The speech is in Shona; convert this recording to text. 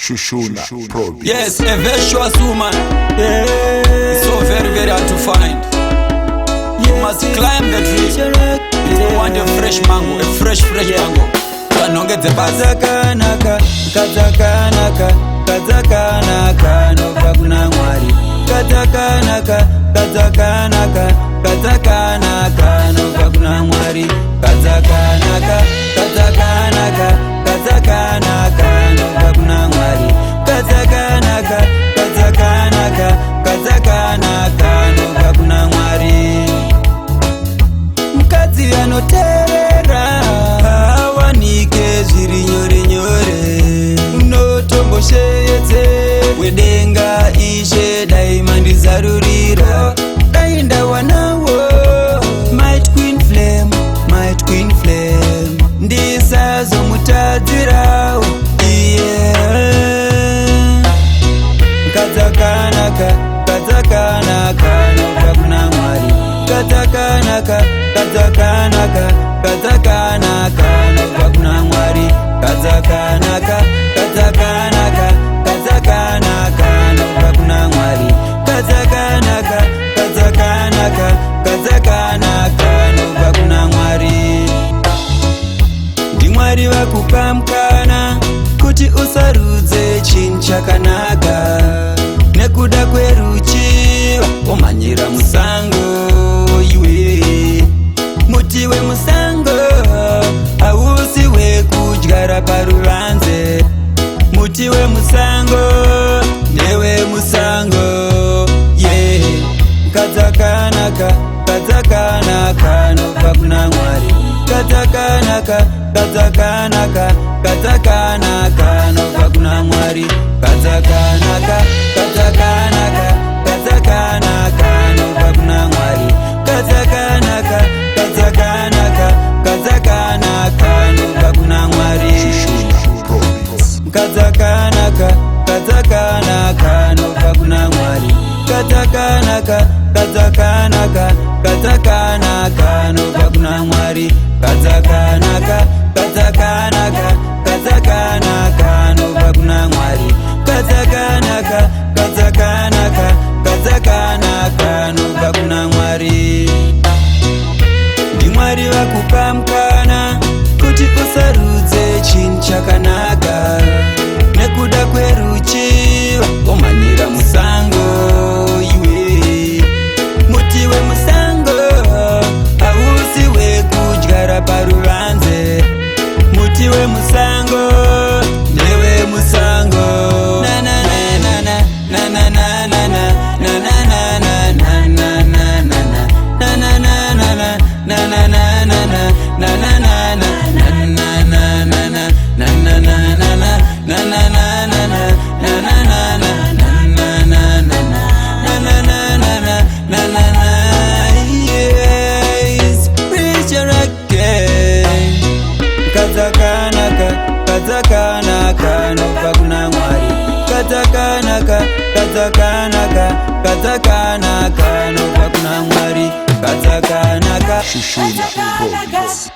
Shushuna Province. Yes, a virtuous woman. It's so very hard to find. You must climb the tree if you want a fresh mango, a fresh mango. Kazakanaka, kazakanaka, kazakanaka, nova kuna mwari. Kazakanaka, kazakanaka, kazakanaka, nova kuna mwari. Kazakanaka, kazakanaka, kazakanaka, nova kuna mwari. Kazakanaka, kazakanaka, kazakanaka, nova kuna mwari. Mukadzi anoterera awanike zviri nyore nyore, unotomboshedze wedenga ishe dai mandizarurira, dai ndawanawo might queen flame, might queen flame, ndisazomutadzirawo iye. Kazakanaka, kazakanaka, nobva kuna mwari. Kazakanaka, kazakanaka, kazakanaka, nobva kuna mwari. Kazakanaka, kazakanaka, kazakanaka, nobva kuna mwari. Kazakanaka, kazakanaka, kazakanaka, nobva kuna mwari. Ndimwari vakupa mukana kuti usarudze chinhu chakanaka, nekuda kweruchiva womhanyira musango. Iwe muti wemusango hausi wekudyara paruvanze, muti wemusango ndewe musango. Kazakanaka, kazakanaka, nobva kuna mwari. Kazakanaka, kazakanaka, kazakanaka, nobva kuna mwari. Kazakanaka, kazakanaka, kazakanaka, nobva kuna mwari. Kazakanaka, kazakanaka, kazakanaka, nobva kuna mwari. Kazakanaka, kazakanaka, nobva kuna mwari. Kazakanaka, kazakanaka, kazakanaka, nobva kuna mwari. Kazakanaka, kazakanaka, kazakanaka, nobva kuna mwari. Kazakanaka, kazakanaka, kazakanaka, nobva kuna mwari. Ndimwari vakupa mukana kuti usarudze chinhu chakanaka, nekuda kweruchiva womhanyira musango. Iwe muti wemusango hausi wekudyara paruvanze, muti wemusango ndewe musango. Na na na na na na na na na na na na na na na na na Kazakanaka, nobva kuna mwari. Kazakanaka, kazakanaka, kazakanaka, nobva kuna mwari. Kazakanaka, Shushuna Province.